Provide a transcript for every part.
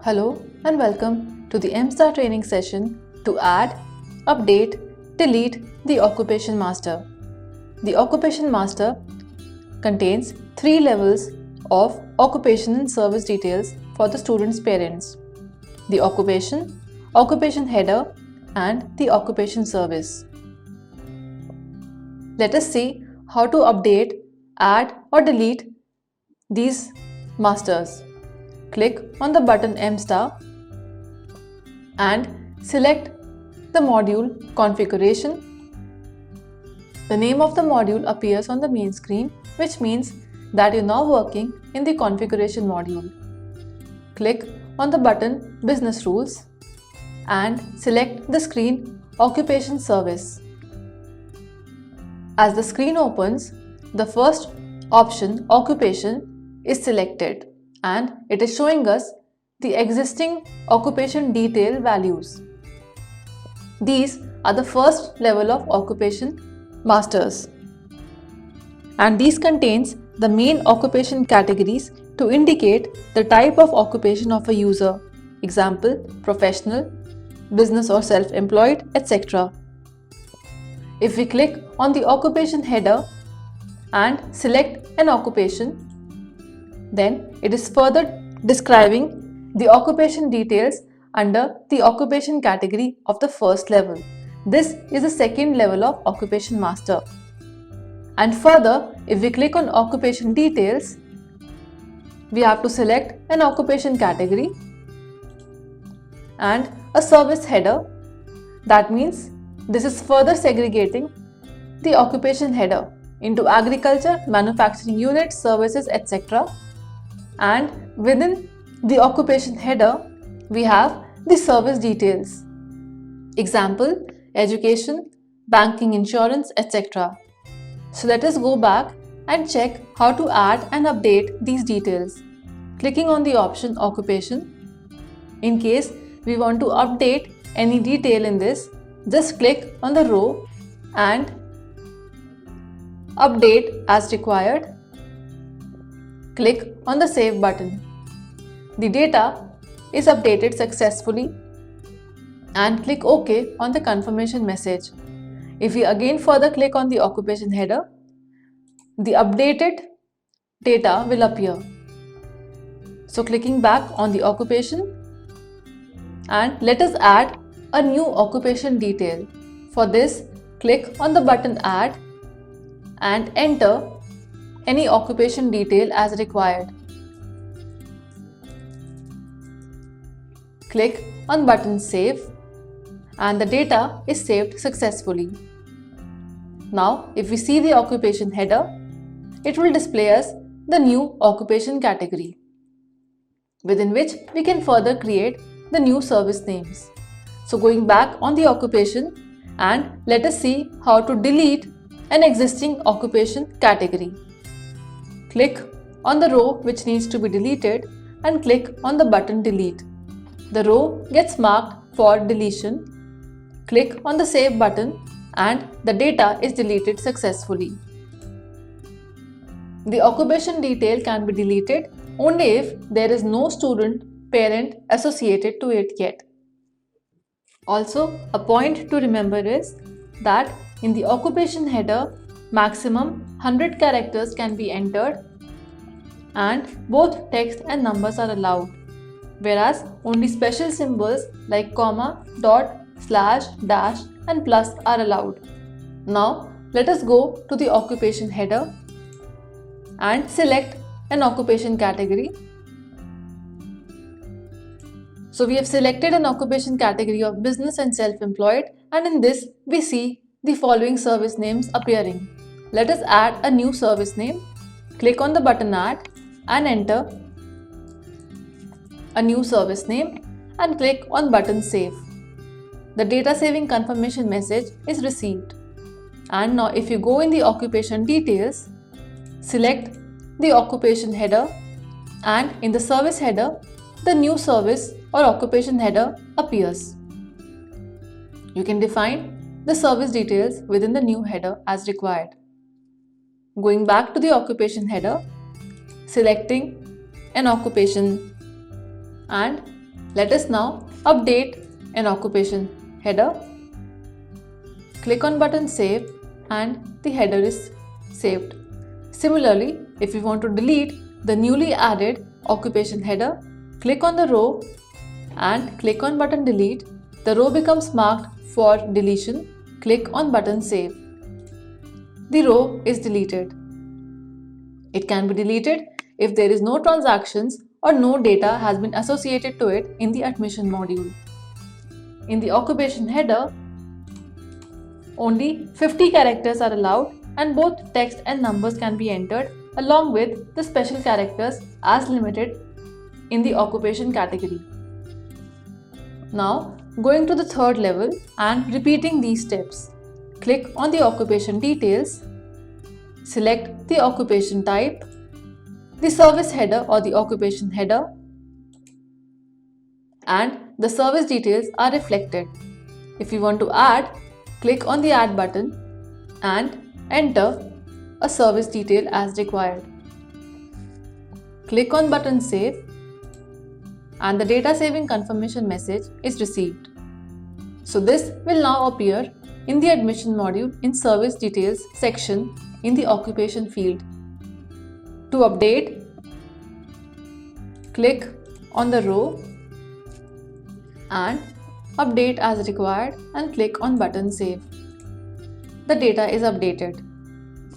Hello and welcome to the MStar training session to add, update, delete the Occupation Master. The Occupation Master contains 3 levels of occupation and service details for the student's parents: the occupation, occupation header, and the occupation service. Let us see how to update, add, or delete these masters. Click on the button MStar and select the module configuration. The name of the module appears on the main screen, which means that you're now working in the configuration module. Click on the button Business Rules and select the screen Occupation Service. As the screen opens, the first option, Occupation, is selected and it is showing us the existing occupation detail values. These are the first level of occupation masters, and these contains the main occupation categories to indicate the type of occupation of a user, example professional, business or self-employed, etc. If we click on the occupation header and select an occupation, then it is further describing the occupation details under the occupation category of the first level. This is the second level of occupation master. And further, if we click on occupation details, we have to select an occupation category and a service header. That means this is further segregating the occupation header into agriculture, manufacturing units, services, etc. And within the occupation header, we have the service details. Example, education, banking, insurance, etc. So let us go back and check how to add and update these details. Clicking on the option Occupation. In case we want to update any detail in this, just click on the row and update as required. Click on the Save button. The data is updated successfully and click OK on the confirmation message. If we again further click on the occupation header, the updated data will appear. So clicking back on the occupation, and let us add a new occupation detail. For this, click on the button Add and enter any occupation detail as required. Click on button Save and the data is saved successfully. Now, if we see the occupation header, it will display us the new occupation category, within which we can further create the new service names. So going back on the occupation, and let us see how to delete an existing occupation category. Click on the row which needs to be deleted and click on the button Delete. The row gets marked for deletion. Click on the Save button and the data is deleted successfully. The occupation detail can be deleted only if there is no student parent associated to it yet. Also, a point to remember is that in the occupation header, maximum 100 characters can be entered and both text and numbers are allowed, whereas only special symbols like comma, dot, slash, dash and plus are allowed. Now let us go to the occupation header and select an occupation category. So we have selected an occupation category of business and self-employed, and in this we see the following service names appearing. Let us add a new service name. Click on the button Add and enter a new service name and click on button Save. The data saving confirmation message is received. And now if you go in the occupation details, select the occupation header, and in the service header, the new service or occupation header appears. You can define the service details within the new header as required. Going back to the occupation header, selecting an occupation and Let us now update an occupation header. Click on button Save and the header is saved. Similarly, if you want to delete the newly added occupation header, click on the row and click on button Delete. The row becomes marked for deletion. Click on button Save. The row is deleted. It can be deleted if there is no transactions or no data has been associated to it in the admission module. In the occupation header, only 50 characters are allowed and both text and numbers can be entered along with the special characters as limited in the occupation category. Now, going to the third level and repeating these steps. Click on the occupation details, select the occupation type, the service header or the occupation header, and the service details are reflected. If you want to add, click on the Add button and enter a service detail as required. Click on button Save and the data saving confirmation message is received. So this will now appear in the admission module in service details section in the occupation field. To update, click on the row and update as required and click on button Save. The data is updated.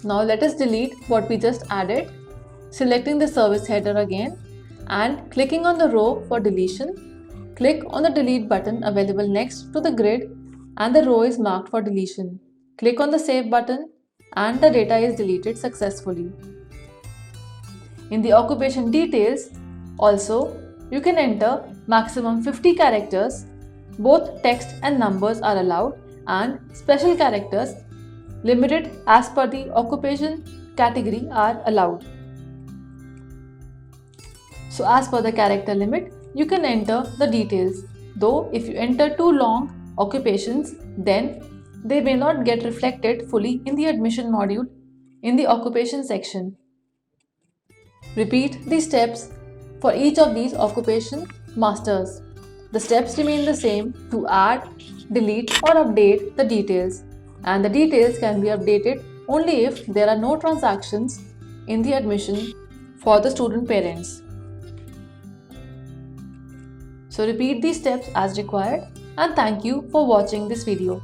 Now let us delete what we just added, selecting the service header again and clicking on the row for deletion. Click on the delete button available next to the grid and the row is marked for deletion. Click on the save button and the data is deleted successfully. In the occupation details, also you can enter maximum 50 characters. Both text and numbers are allowed and special characters limited as per the occupation category are allowed. So as per the character limit, you can enter the details. Though if you enter too long occupations, then they may not get reflected fully in the admission module in the occupation section. Repeat the steps for each of these occupation masters. The steps remain the same to add, delete or update the details, and the details can be updated only if there are no transactions in the admission for the student parents. So repeat these steps as required and thank you for watching this video.